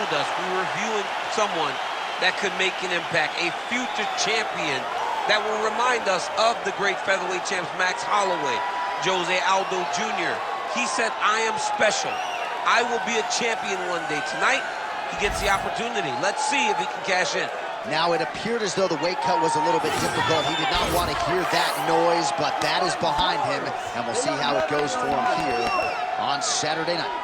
told us we were viewing someone that could make an impact, a future champion that will remind us of the great featherweight champs Max Holloway, Jose Aldo Jr. He said, I am special. I will be a champion one day. Tonight, he gets the opportunity. Let's see if he can cash in. Now, it appeared as though the weight cut was a little bit difficult. He did not want to hear that noise, but that is behind him, and we'll see how it goes for him here on Saturday night.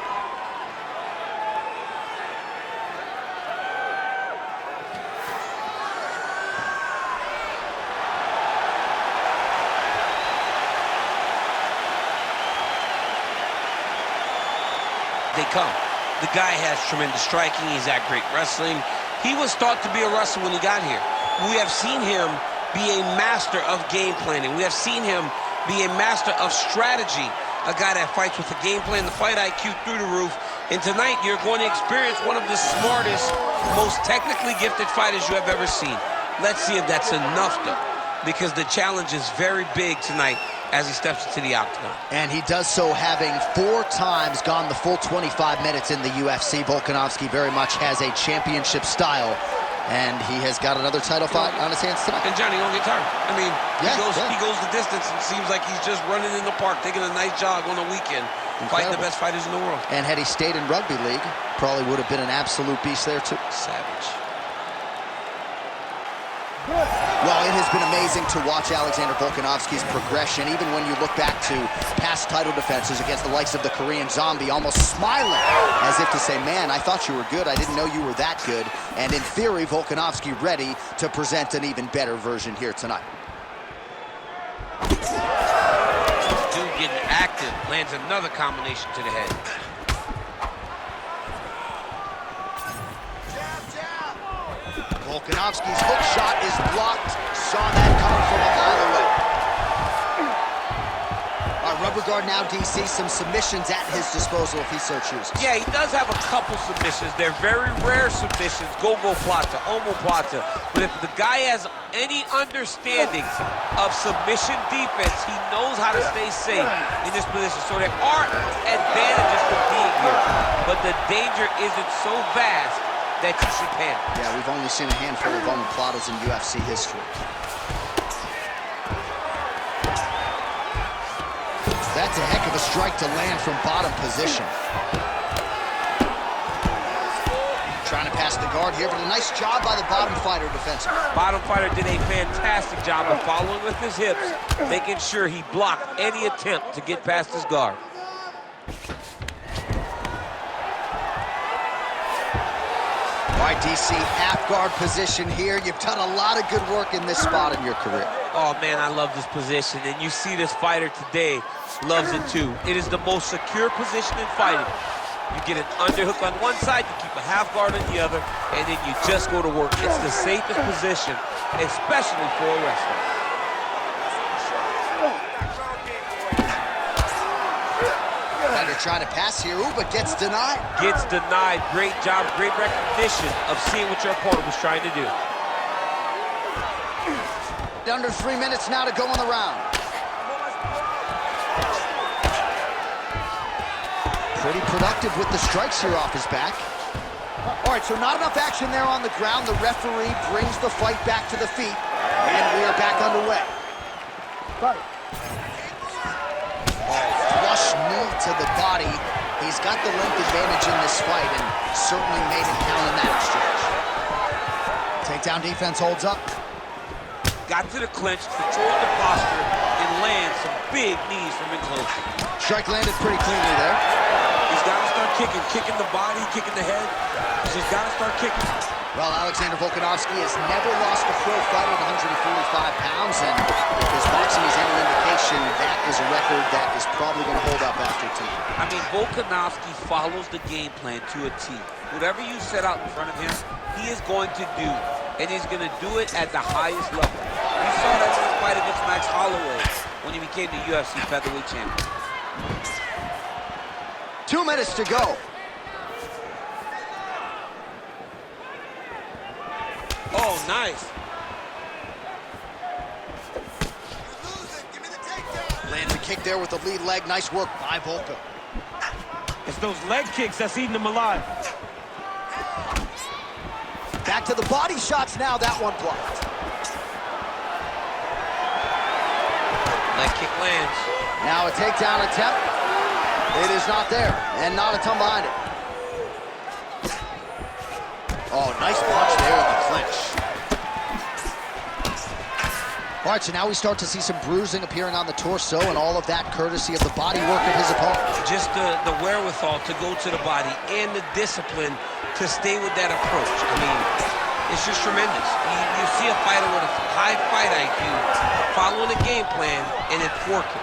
They come. The guy has tremendous striking. He's at great wrestling. He was thought to be a wrestler when he got here. We have seen him be a master of game planning. We have seen him be a master of strategy. A guy that fights with a game plan, the fight IQ through the roof. And tonight, you're going to experience one of the smartest, most technically gifted fighters you have ever seen. Let's see if that's enough, though, because the challenge is very big tonight as he steps into the octagon. And he does so having 4 times gone the full 25 minutes in the UFC. Volkanovski very much has a championship style, and he has got another title fight on his hands tonight. And Johnny won't get tired. I mean, he goes the distance and seems like he's just running in the park, taking a nice jog on the weekend, fighting the best fighters in the world. And had he stayed in rugby league, probably would have been an absolute beast there too. Savage. Well, it has been amazing to watch Alexander Volkanovski's progression, even when you look back to past title defenses against the likes of the Korean Zombie, almost smiling, as if to say, man, I thought you were good, I didn't know you were that good. And in theory, Volkanovski ready to present an even better version here tonight. Dude getting active, lands another combination to the head. Volkanovski's hook shot is blocked. Saw that coming from a mile away. Rubber guard now, DC, some submissions at his disposal if he so chooses. Yeah, he does have a couple submissions. They're very rare submissions, go-go plata, omoplata. But if the guy has any understanding of submission defense, he knows how to stay safe in this position. So there are advantages to being here, but the danger isn't so vast that you should panic. Yeah, we've only seen a handful of omoplatas in UFC history. That's a heck of a strike to land from bottom position. Trying to pass the guard here, but a nice job by the bottom fighter defensively. Bottom fighter did a fantastic job of following with his hips, making sure he blocked any attempt to get past his guard. All right, DC, half guard position here. You've done a lot of good work in this spot in your career. Oh, man, I love this position. And you see this fighter today loves it, too. It is the most secure position in fighting. You get an underhook on one side, you keep a half guard on the other, and then you just go to work. It's the safest position, especially for a wrestler. They're trying to pass here. Ooh, but gets denied. Gets denied. Great job, great recognition of seeing what your opponent was trying to do. Under 3 minutes now to go in the round. Pretty productive with the strikes here off his back. All right, so not enough action there on the ground. The referee brings the fight back to the feet, and we are back underway. Flush knee to the body. He's got the length advantage in this fight and certainly made it count in that exchange. Takedown defense holds up. Got to the clinch, controlled the posture, and lands some big knees from in close. Strike landed pretty cleanly there. He's got to start kicking the body, kicking the head. He's just got to start kicking. Well, Alexander Volkanovski has never lost a pro fight at 145 pounds, and if his boxing is any indication, that is a record that is probably going to hold up after tonight. I mean, Volkanovski follows the game plan to a T. Whatever you set out in front of him, he is going to do, and he's going to do it at the highest level. We saw that in his fight against Max Holloway when he became the UFC featherweight champion. 2 minutes to go. Oh, nice. Landed a kick there with the lead leg. Nice work by Volka. It's those leg kicks that's eating him alive. Back to the body shots now, that one blocked. Leg kick lands. Now a takedown attempt. It is not there, and not a ton behind it. Oh, nice punch there in the clinch. All right, so now we start to see some bruising appearing on the torso, and all of that courtesy of the body work of his opponent. Just the wherewithal to go to the body and the discipline to stay with that approach. I mean, it's just tremendous. You see a fighter with a high fight IQ following a game plan, and it's working.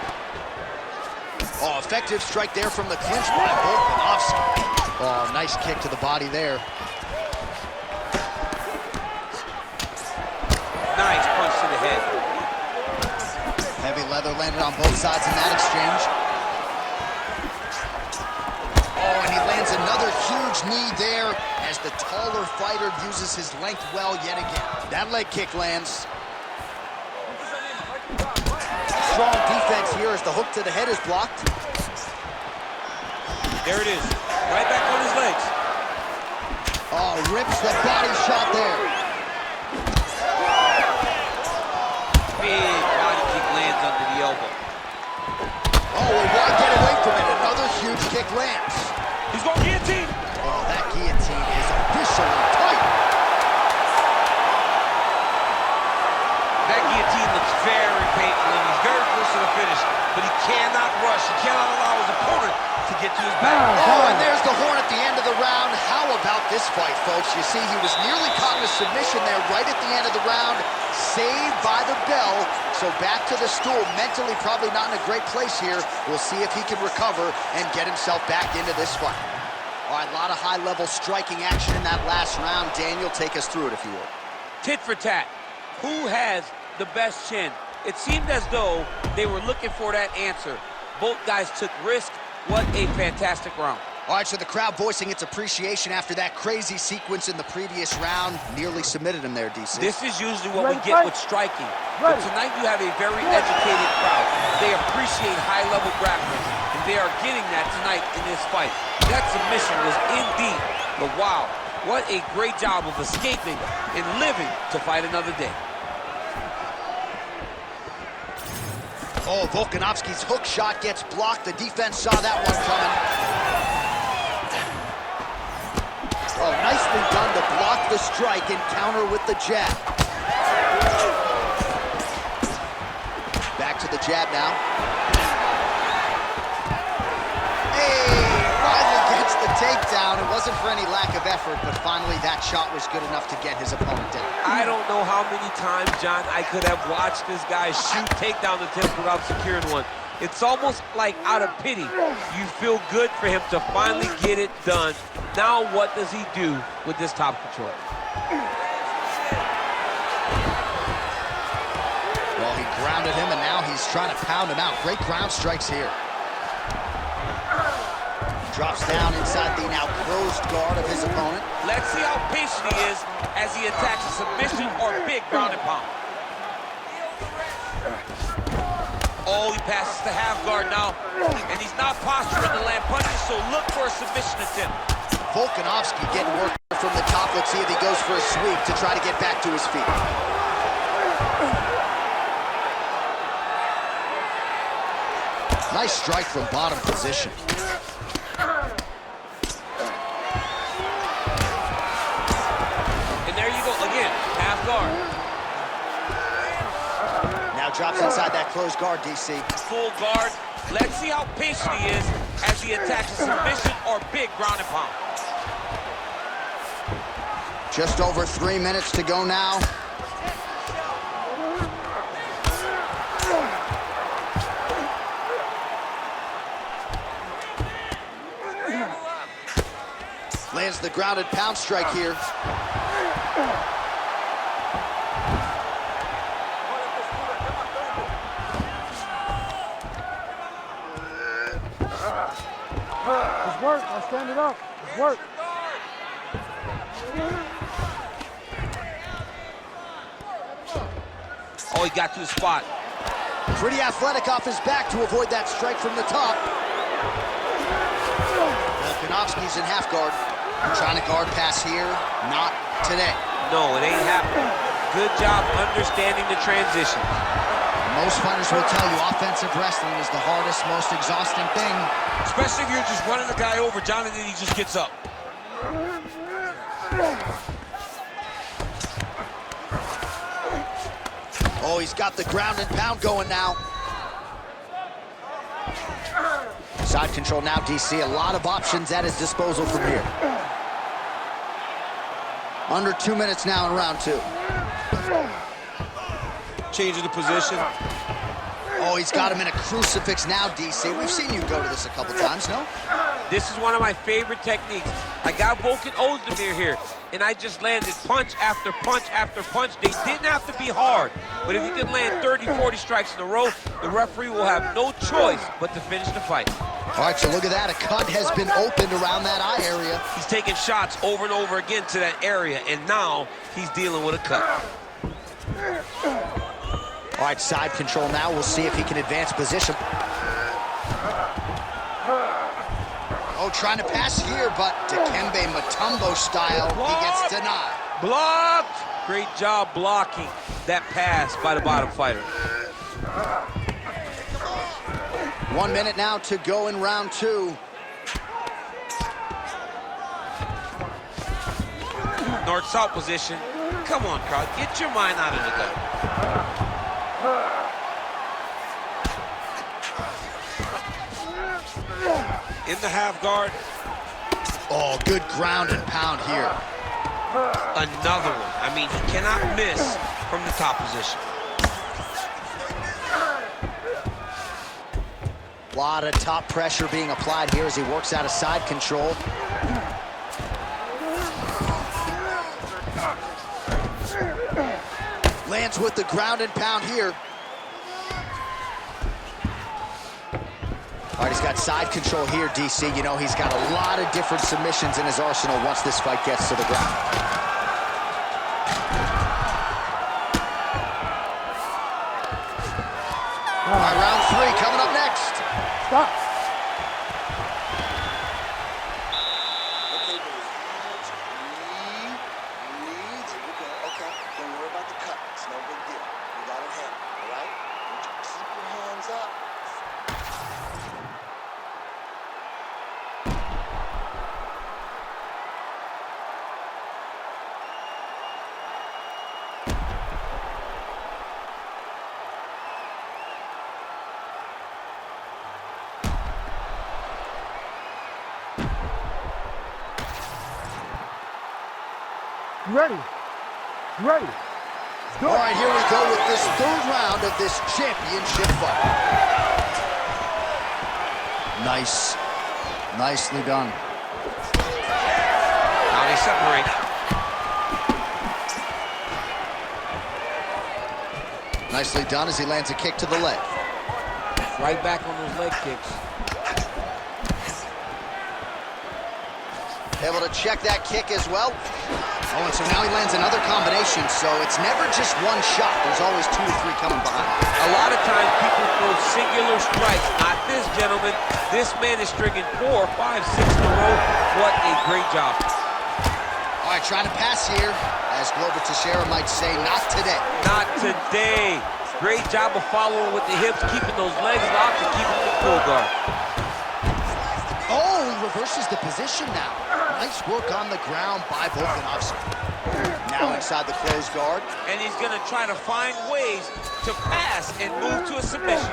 Oh, effective strike there from the clinch by Volkanovski. Oh, nice kick to the body there. Nice punch to the head. Heavy leather landed on both sides in that exchange. Oh, and he lands another huge knee there as the taller fighter uses his length well yet again. That leg kick lands. Strong defense here as the hook to the head is blocked. There it is. Right back on his legs. Oh, rips the body shot there. Big body kick lands under the elbow. Oh, well, why get away from it? Another huge kick lands. He's going guillotine. Oh, that guillotine is officially tight. That guillotine looks very painful, and he's very close to the finish, but he cannot rush. He cannot allow his opponent to get to his back. Oh, and there's the horn at the end of the round. How about this fight, folks? You see, he was nearly caught in a submission there right at the end of the round. Saved by the bell. So back to the stool. Mentally probably not in a great place here. We'll see if he can recover and get himself back into this fight. All right, a lot of high-level striking action in that last round. Daniel, take us through it, if you will. Tit for tat. Who has the best chin? It seemed as though they were looking for that answer. Both guys took risk. What a fantastic round. All right, so the crowd voicing its appreciation after that crazy sequence in the previous round. Nearly submitted him there, DC. This is usually what we get with striking. But tonight you have a very educated crowd. They appreciate high-level grappling, and they are getting that tonight in this fight. That submission was indeed, but wow, what a great job of escaping and living to fight another day. Oh, Volkanovski's hook shot gets blocked. The defense saw that one coming. Oh, nicely done to block the strike and counter with the jab. Back to the jab now. Hey, finally gets the takedown. It wasn't for any lack of effort, but finally that shot was good enough to get his opponent down. I don't know how many times, John, I could have watched this guy shoot takedown attempts without securing one. It's almost like out of pity. You feel good for him to finally get it done. Now what does he do with this top control? Well, he grounded him, and now he's trying to pound him out. Great ground strikes here. Drops down inside the now closed guard of his opponent. Let's see how patient he is as he attacks a submission or big ground and pound. Oh, he passes the half guard now, and he's not posturing to land punches, so look for a submission attempt. Volkanovski getting work from the top. Let's see if he goes for a sweep to try to get back to his feet. Nice strike from bottom position. And there you go, again, half guard. Now drops inside that closed guard, DC. Full guard. Let's see how patient he is as he attacks a submission or big ground and pound. Just over 3 minutes to go now. Lands the grounded pound strike here. It's work. I stand it up. It's work. Oh, he got to the spot. Pretty athletic off his back to avoid that strike from the top. Volkanovski's in half guard. Trying to guard pass here, not today. No, it ain't happening. Good job understanding the transition. Most fighters will tell you offensive wrestling is the hardest, most exhausting thing. Especially if you're just running the guy over, Jonathan, he just gets up. Oh, he's got the ground and pound going now. Side control now, DC. A lot of options at his disposal from here. Under 2 minutes now in round 2. Changing the position. Oh, he's got him in a crucifix now, DC. We've seen you go to this a couple times, no? This is one of my favorite techniques. I got Volkanovski here, and I just landed punch after punch after punch. They didn't have to be hard, but if you can land 30, 40 strikes in a row, the referee will have no choice but to finish the fight. All right, so look at that. A cut has been opened around that eye area. He's taking shots over and over again to that area, and now he's dealing with a cut. All right, side control now. We'll see if he can advance position. Oh, trying to pass here, but Dikembe Mutombo style, he gets denied. Blocked! Great job blocking that pass by the bottom fighter. 1 minute now to go in round 2. North-south position. Come on, crowd, get your mind out of the gun. In the half guard. Oh, good ground and pound here. Another one. I mean, he cannot miss from the top position. A lot of top pressure being applied here as he works out of side control. Lands with the ground and pound here. All right, he's got side control here, DC. You know, he's got a lot of different submissions in his arsenal once this fight gets to the ground. All right, round 3 coming up next. Stop. Okay, don't worry about the cut. It's no big deal. You got it handled, all right? Keep your hands up. You ready? You ready? Let's do it. All right, here we go with this 3rd round of this championship fight. Nice. Nicely done. Now they separate. Nicely done as he lands a kick to the leg. Right back on those leg kicks. Able to check that kick as well. Oh, and so now he lands another combination, so it's never just one shot. There's always 2 or 3 coming behind. A lot of times people throw singular strikes. Not this gentleman. This man is stringing 4, 5, 6 in a row. What a great job. All right, trying to pass here. As Glover Teixeira might say, not today. Not today. Great job of following with the hips, keeping those legs locked and keeping the full guard. Oh, he reverses the position now. Nice work on the ground by Volkanovski. Now inside the closed guard. And he's going to try to find ways to pass and move to a submission.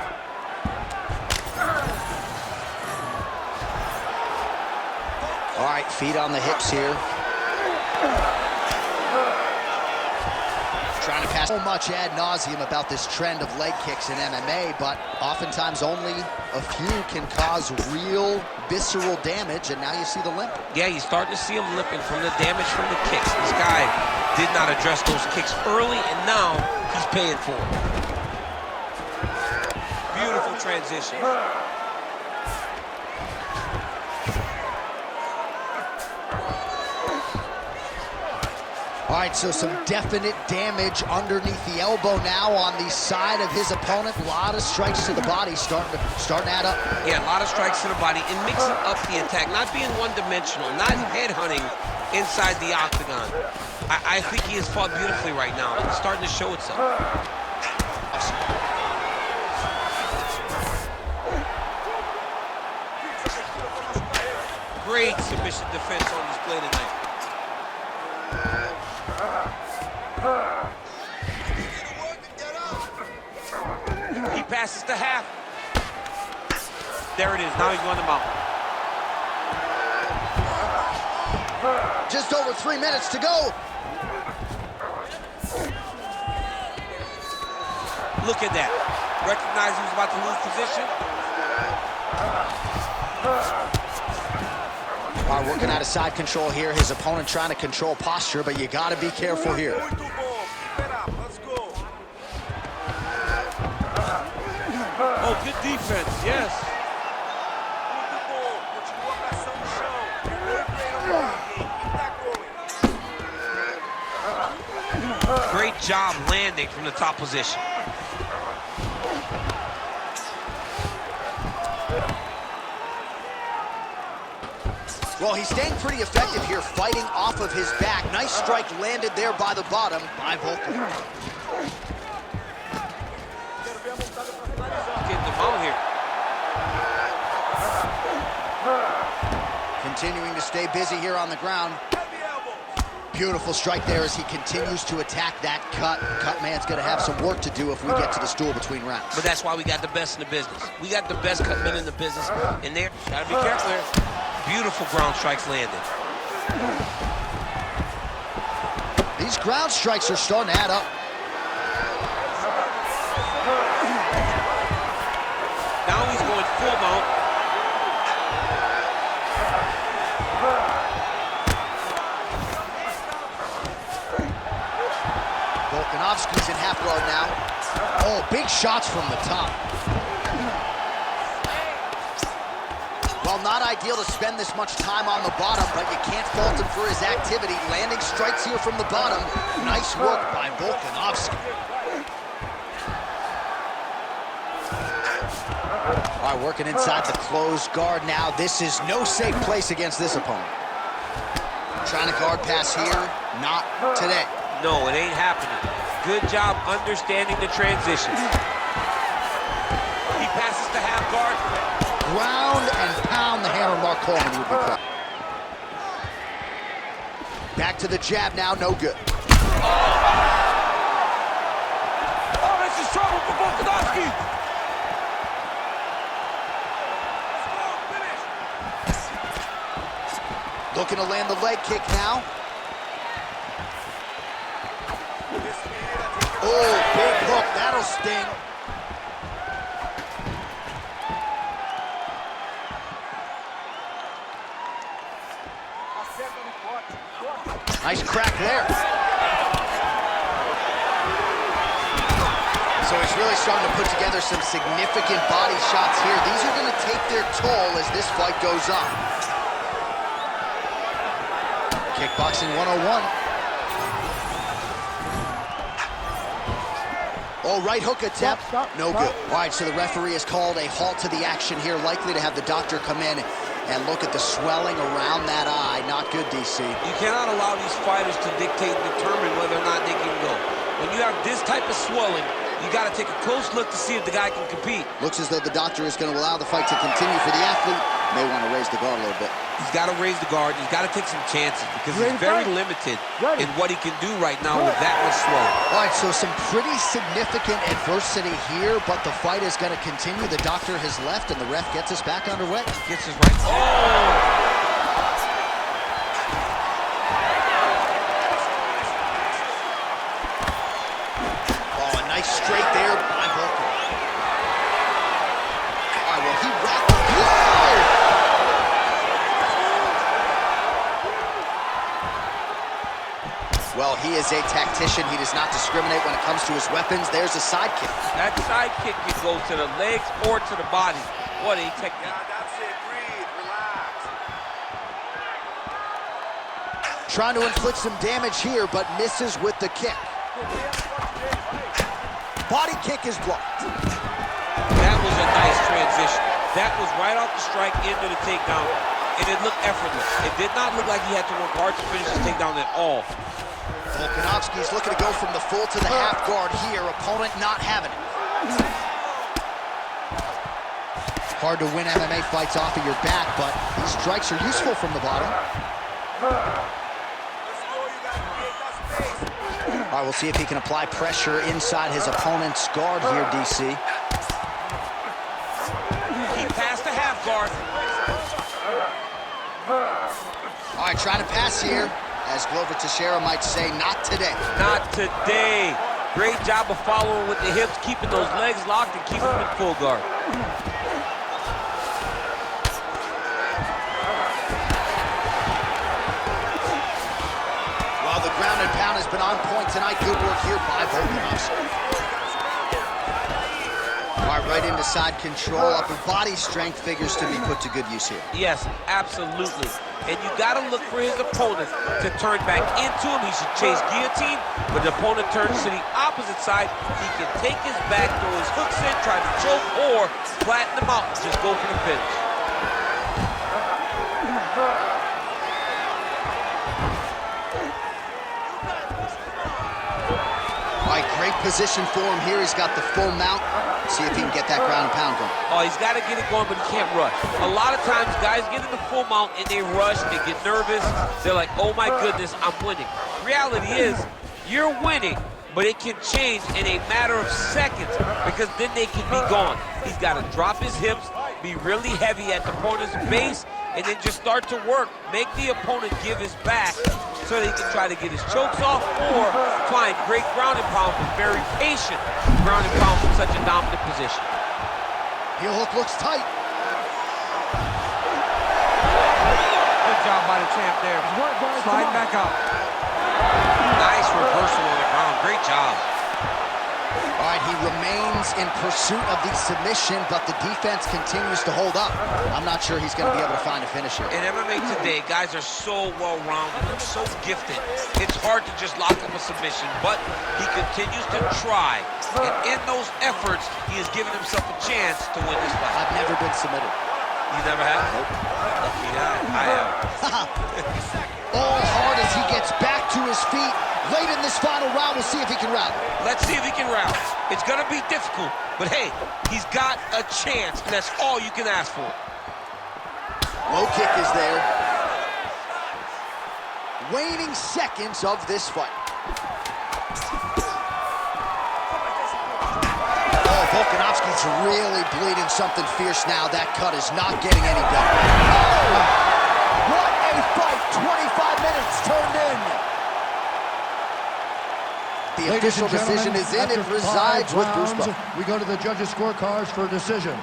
All right, feet on the hips here. Trying to pass so much ad nauseum about this trend of leg kicks in MMA, but oftentimes only a few can cause real visceral damage, and now you see the limp. Yeah, you're starting to see him limping from the damage from the kicks. This guy did not address those kicks early, and now he's paying for it. Beautiful transition. All right, so some definite damage underneath the elbow now on the side of his opponent. A lot of strikes to the body starting to add up. Yeah, a lot of strikes to the body and mixing up the attack, not being one-dimensional, not headhunting inside the octagon. I think he has fought beautifully right now. It's starting to show itself. Great submission defense on display tonight. He passes to half. There it is. Now he's going to mount. Just over 3 minutes to go. Look at that. Recognized he was about to lose position. All right, working out of side control here. His opponent trying to control posture, but you got to be careful here. Oh, good defense, yes. Great job landing from the top position. Well, he's staying pretty effective here, fighting off of his back. Nice strike landed there by the bottom by Volkanovski. Getting them out here. Continuing to stay busy here on the ground. Beautiful strike there as he continues to attack that cut. Cut man's going to have some work to do if we get to the stool between rounds. But that's why we got the best in the business. We got the best cut men in the business. And there, gotta be careful there. Beautiful ground strikes landed. These ground strikes are starting to add up. Now he's going full mount. Volkanovski's in half guard now. Oh, big shots from the top. Well, not ideal to spend this much time on the bottom, but you can't fault him for his activity. Landing strikes here from the bottom. Nice work by Volkanovski. All right, working inside the closed guard now. This is no safe place against this opponent. Trying to guard pass here. Not today. No, it ain't happening. Good job understanding the transitions. He passes to half guard. Ground and pound the hammer. Mark Coleman would be proud. Back to the jab now, no good. Oh, this is trouble for Volkanovski. Looking to land the leg kick now. Oh, big hook, that'll sting. Nice crack there. So he's really starting to put together some significant body shots here. These are going to take their toll as this fight goes on. Kickboxing 101. Oh, right hook attempt. No good. All right, so the referee has called a halt to the action here, likely to have the doctor come in and look at the swelling around that eye. Not good, DC. You cannot allow these fighters to dictate and determine whether or not they can go. When you have this type of swelling, you got to take a close look to see if the guy can compete. Looks as though the doctor is going to allow the fight to continue for the athlete. May want to raise the guard a little bit. He's got to raise the guard. He's got to take some chances because he's very limited in what he can do right now with that much swelling. All right, so some pretty significant adversity here, but the fight is going to continue. The doctor has left, and the ref gets us back underway. Gets us right. Oh! Nice straight there by Volkanovski. All right, well, he rocked. Whoa! Well, he is a tactician. He does not discriminate when it comes to his weapons. There's a side kick. That side kick can go to the legs or to the body. What a technique. That's it. Breathe. Relax. trying to inflict some damage here, but misses with the kick. Body kick is blocked. That was a nice transition. That was right off the strike into the takedown, and it looked effortless. It did not look like he had to work hard to finish the takedown at all. Volkanovski's looking to go from the full to the half guard here. Opponent not having it. Hard to win MMA fights off of your back, but these strikes are useful from the bottom. All right, we'll see if he can apply pressure inside his opponent's guard here, DC. He passed the half guard. All right, trying to pass here. As Glover Teixeira might say, not today. Not today. Great job of following with the hips, keeping those legs locked and keeping them in full guard. While the ground and pound has been on point tonight, good work here by Volkanovski. All right, right into side control. Upper body strength figures to be put to good use here. Yes, absolutely. And you got to look for his opponent to turn back into him. He should chase guillotine, but the opponent turns to the opposite side. He can take his back, throw his hooks in, try to choke, or flatten him out and just go for the finish. All right, great position for him here. He's got the full mount. See if he can get that ground and pound going. Oh, he's got to get it going, but he can't rush. A lot of times, guys get in the full mount and they rush, they get nervous. They're like, oh my goodness, I'm winning. Reality is, you're winning, but it can change in a matter of seconds because then they can be gone. He's got to drop his hips, be really heavy at the opponent's base, and then just start to work. Make the opponent give his back so that he can try to get his chokes off or find great ground and pound, but very patient ground and pound from such a dominant position. Heel hook looks tight. Good job by the champ there. Slide back up. Nice reversal on the ground. Great job. All right, he remains in pursuit of the submission, but the defense continues to hold up. I'm not sure he's going to be able to find a finish here. In MMA today, guys are so well-rounded. They're so gifted. It's hard to just lock up a submission, but he continues to try. And in those efforts, he has given himself a chance to win this fight. I've never been submitted. You never have? Nope. Lucky guy. I have. All hard as he gets back to his feet. Late in this final round, we'll see if he can rally. Let's see if he can rally. It's going to be difficult, but hey, he's got a chance, and that's all you can ask for. Low kick is there. Waning seconds of this fight. Oh, Volkanovski's really bleeding something fierce now. That cut is not getting any better. Oh, what a fight. 25 minutes turned in. The official decision is in. It resides with Bruce Buffer. We go to the judges' scorecards for a decision.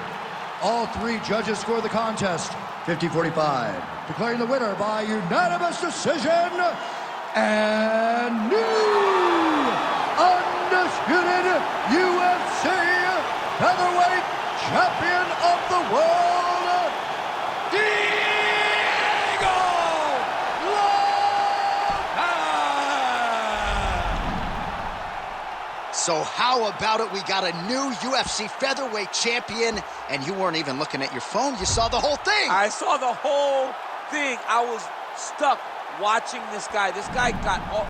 All three judges score the contest 50-45. Declaring the winner by unanimous decision and new undisputed UFC featherweight champion of the world, Diego Lopes! So how about it? We got a new UFC featherweight champion, and you weren't even looking at your phone. You saw the whole thing. I saw the whole thing. I was stuck watching this guy. This guy got all...